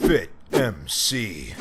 FitMC.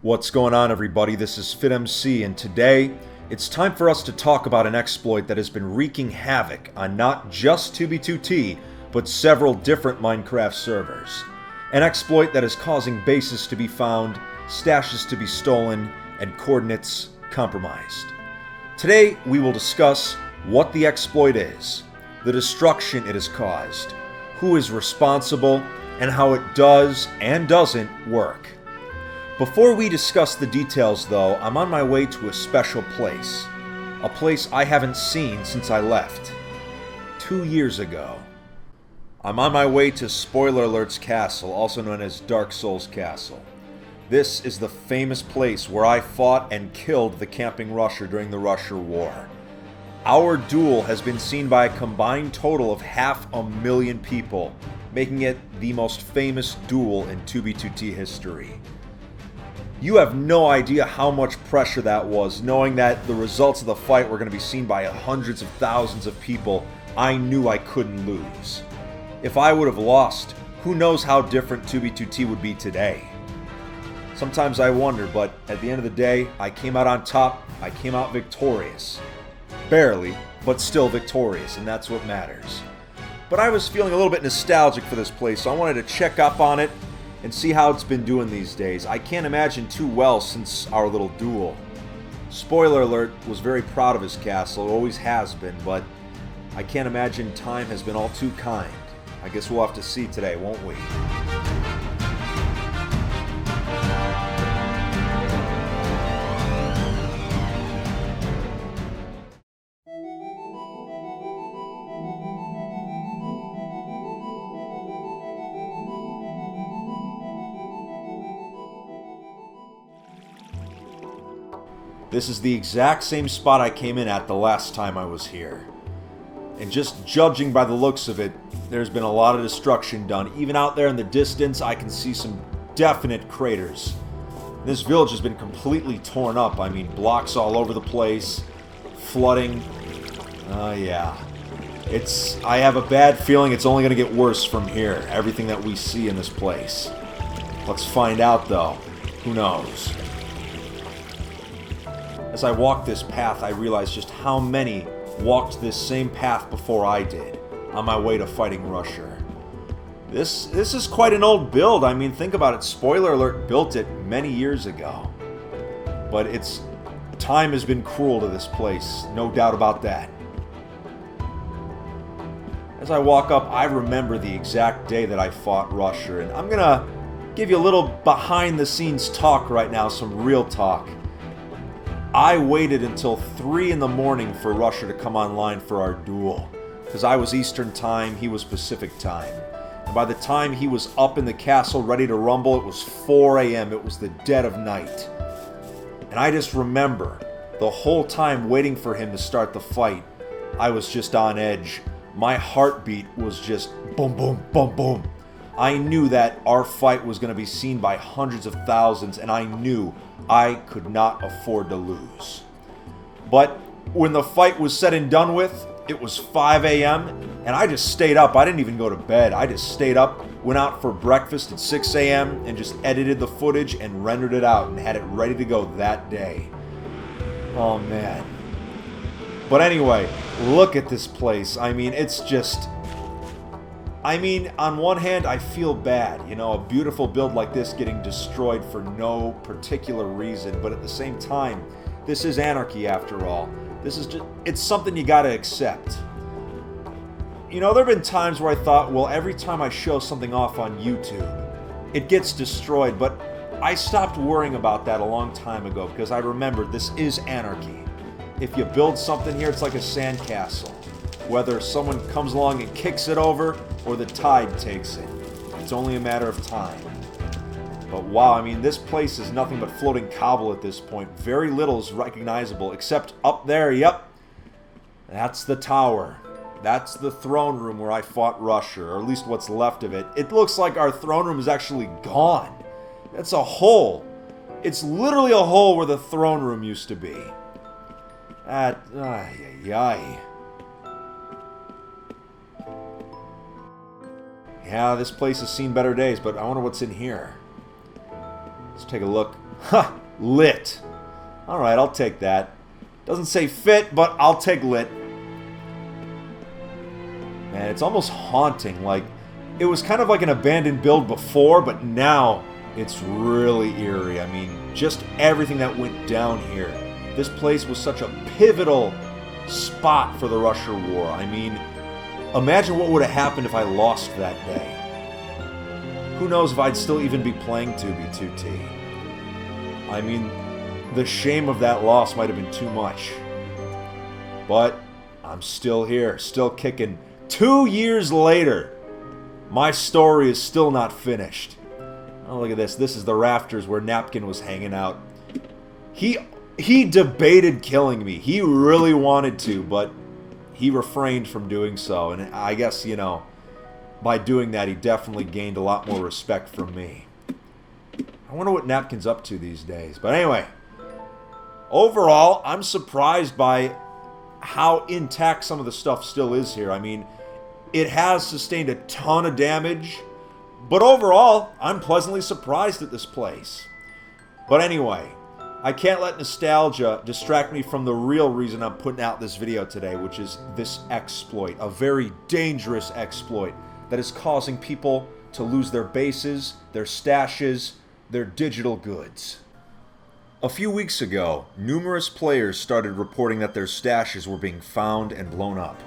What's going on, everybody? This is FitMC, and today it's time for us to talk about an exploit that has been wreaking havoc on not just 2B2T, but several different Minecraft servers. An exploit that is causing bases to be found, stashes to be stolen, and coordinates compromised. Today, we will discuss what the exploit is, the destruction it has caused, who is responsible, and how it does and doesn't work. Before we discuss the details, though, I'm on my way to a special place. A place I haven't seen since I left. 2 years ago. I'm on my way to Spoiler Alert's castle, also known as Dark Souls Castle. This is the famous place where I fought and killed the camping Rusher during the Rusher War. Our duel has been seen by a combined total of 500,000 people, making it the most famous duel in 2B2T history. You have no idea how much pressure that was, knowing that the results of the fight were going to be seen by hundreds of thousands of people. I knew I couldn't lose. If I would have lost, who knows how different 2B2T would be today. Sometimes I wonder, but at the end of the day, I came out on top, I came out victorious. Barely, but still victorious, and that's what matters. But I was feeling a little bit nostalgic for this place, so I wanted to check up on it and see how it's been doing these days. I can't imagine too well since our little duel. Spoiler Alert was very proud of his castle, always has been, but I can't imagine time has been all too kind. I guess we'll have to see today, won't we? This is the exact same spot I came in at the last time I was here. And just judging by the looks of it, there's been a lot of destruction done. Even out there in the distance, I can see some definite craters. This village has been completely torn up. I mean, blocks all over the place, flooding. Yeah. I have a bad feeling it's only going to get worse from here, everything that we see in this place. Let's find out, though. Who knows? As I walked this path, I realized just how many walked this same path before I did, on my way to fighting Rusher. This is quite an old build. I mean, think about it. Spoiler Alert built it many years ago. But time has been cruel to this place, no doubt about that. As I walk up, I remember the exact day that I fought Rusher, and I'm gonna give you a little behind-the-scenes talk right now, some real talk. I waited until 3 in the morning for Rusher to come online for our duel, because I was Eastern time, he was Pacific time. And by the time he was up in the castle ready to rumble, it was 4 a.m., it was the dead of night. And I just remember, the whole time waiting for him to start the fight, I was just on edge. My heartbeat was just boom, boom, boom, boom. I knew that our fight was going to be seen by hundreds of thousands, and I knew I could not afford to lose. But when the fight was said and done with, it was 5 a.m., and I just stayed up. I didn't even go to bed. I just stayed up, went out for breakfast at 6 a.m., and just edited the footage and rendered it out and had it ready to go that day. Oh, man. But anyway, look at this place. I mean, it's just... on one hand, I feel bad, a beautiful build like this getting destroyed for no particular reason, but at the same time, this is anarchy after all. It's something you gotta accept. There have been times where I thought, well, every time I show something off on YouTube, it gets destroyed, but I stopped worrying about that a long time ago because I remembered this is anarchy. If you build something here, it's like a sandcastle. Whether someone comes along and kicks it over, or the tide takes it. It's only a matter of time. But wow, this place is nothing but floating cobble at this point. Very little is recognizable, except up there, yep. That's the tower. That's the throne room where I fought Rusher, or at least what's left of it. It looks like our throne room is actually gone. It's a hole. It's literally a hole where the throne room used to be. Yeah, this place has seen better days, but I wonder what's in here. Let's take a look. Ha! Lit. Alright, I'll take that. Doesn't say fit, but I'll take lit. Man, it's almost haunting. Like, it was kind of like an abandoned build before, but now it's really eerie. I mean, just everything that went down here. This place was such a pivotal spot for the Russia War. I mean, imagine what would have happened if I lost that day. Who knows if I'd still even be playing 2B2T. I mean, the shame of that loss might have been too much. But I'm still here, still kicking. 2 years later, my story is still not finished. Oh, look at this. This is the rafters where Napkin was hanging out. He debated killing me. He really wanted to, but he refrained from doing so. And I guess, you know, by doing that, he definitely gained a lot more respect from me. I wonder what Napkin's up to these days. But anyway, overall, I'm surprised by how intact some of the stuff still is here. I mean, it has sustained a ton of damage, but overall, I'm pleasantly surprised at this place. But anyway, I can't let nostalgia distract me from the real reason I'm putting out this video today, which is this exploit, a very dangerous exploit that is causing people to lose their bases, their stashes, their digital goods. A few weeks ago, numerous players started reporting that their stashes were being found and blown up.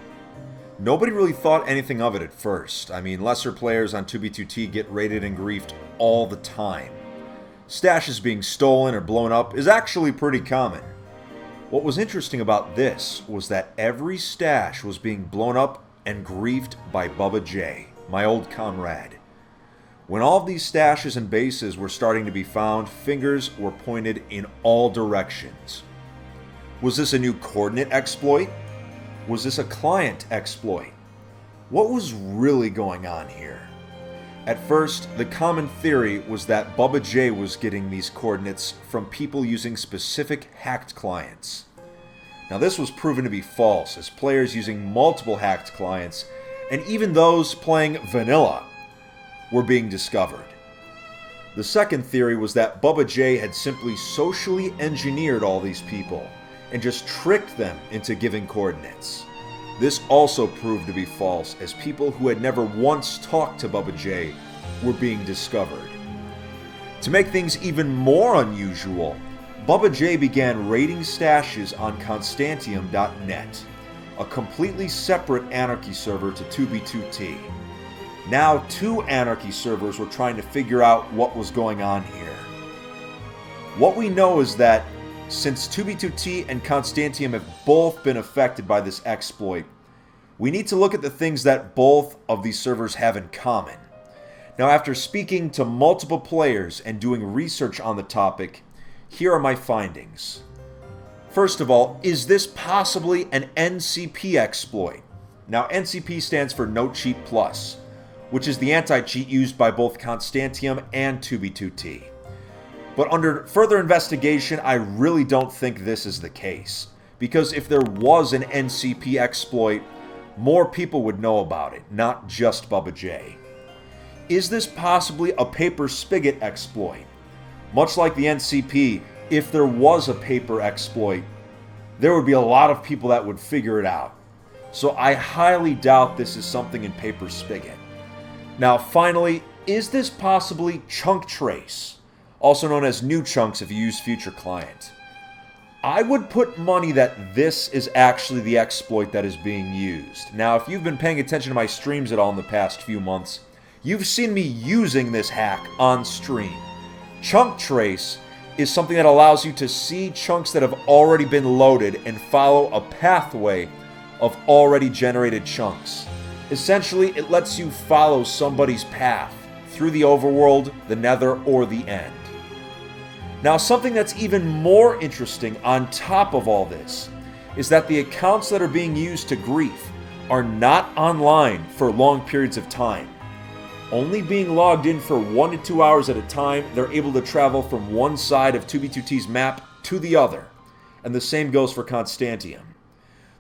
Nobody really thought anything of it at first. I mean, lesser players on 2B2T get raided and griefed all the time. Stashes being stolen or blown up is actually pretty common. What was interesting about this was that every stash was being blown up and griefed by Bubba J, my old comrade. When all of these stashes and bases were starting to be found, fingers were pointed in all directions. Was this a new coordinate exploit? Was this a client exploit? What was really going on here? At first, the common theory was that Bubba J was getting these coordinates from people using specific hacked clients. Now this was proven to be false, as players using multiple hacked clients, and even those playing vanilla, were being discovered. The second theory was that Bubba J had simply socially engineered all these people and just tricked them into giving coordinates. This also proved to be false, as people who had never once talked to Bubba J were being discovered. To make things even more unusual, Bubba J began raiding stashes on Constantium.net, a completely separate Anarchy server to 2B2T. Now 2 Anarchy servers were trying to figure out what was going on here. What we know is that since 2B2T and Constantium have both been affected by this exploit, we need to look at the things that both of these servers have in common. Now, after speaking to multiple players and doing research on the topic, here are my findings. First of all, is this possibly an NCP exploit? Now, NCP stands for No Cheat Plus, which is the anti-cheat used by both Constantium and 2B2T. But under further investigation, I really don't think this is the case, because if there was an NCP exploit, more people would know about it, not just Bubba J. Is this possibly a paper spigot exploit? Much like the NCP, if there was a paper exploit, there would be a lot of people that would figure it out. So I highly doubt this is something in paper spigot. Now finally, is this possibly chunk trace, also known as new chunks if you use future client? I would put money that this is actually the exploit that is being used. Now, if you've been paying attention to my streams at all in the past few months, you've seen me using this hack on stream. Chunk trace is something that allows you to see chunks that have already been loaded and follow a pathway of already generated chunks. Essentially, it lets you follow somebody's path through the overworld, the nether, or the end. Now, something that's even more interesting on top of all this is that the accounts that are being used to grief are not online for long periods of time. Only being logged in for 1 to 2 hours at a time, they're able to travel from one side of 2B2T's map to the other. And the same goes for Constantium.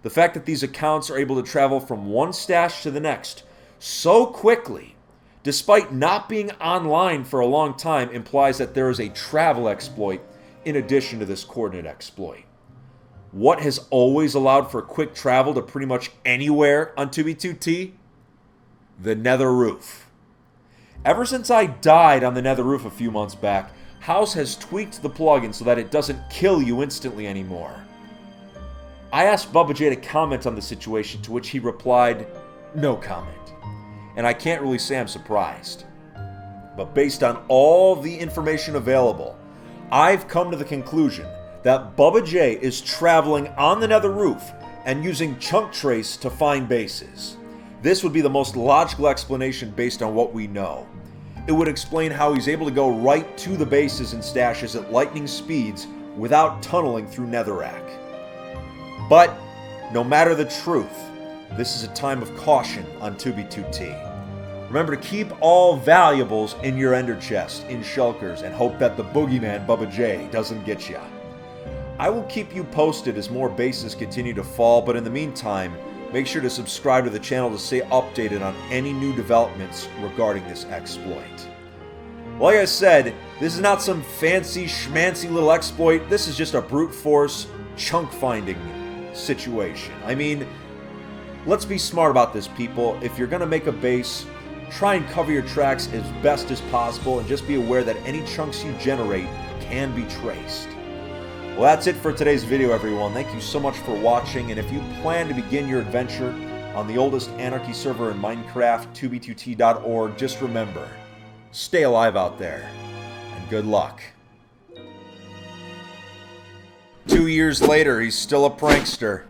The fact that these accounts are able to travel from one stash to the next so quickly despite not being online for a long time, implies that there is a travel exploit in addition to this coordinate exploit. What has always allowed for quick travel to pretty much anywhere on 2B2T? The nether roof. Ever since I died on the nether roof a few months back, House has tweaked the plugin so that it doesn't kill you instantly anymore. I asked Bubba J to comment on the situation, to which he replied, no comment. And I can't really say I'm surprised. But based on all the information available, I've come to the conclusion that Bubba J is traveling on the nether roof and using chunk trace to find bases. This would be the most logical explanation based on what we know. It would explain how he's able to go right to the bases and stashes at lightning speeds without tunneling through netherrack. But no matter the truth, this is a time of caution on 2B2T. Remember to keep all valuables in your ender chest, in shulkers, and hope that the boogeyman Bubba J doesn't get ya. I will keep you posted as more bases continue to fall, but in the meantime, make sure to subscribe to the channel to stay updated on any new developments regarding this exploit. Like I said, this is not some fancy schmancy little exploit. This is just a brute force chunk finding situation. I mean, let's be smart about this, people. If you're going to make a base, try and cover your tracks as best as possible, and just be aware that any chunks you generate can be traced. Well, that's it for today's video, everyone. Thank you so much for watching, and if you plan to begin your adventure on the oldest anarchy server in Minecraft, 2b2t.org, just remember, stay alive out there, and good luck. 2 years later, he's still a prankster.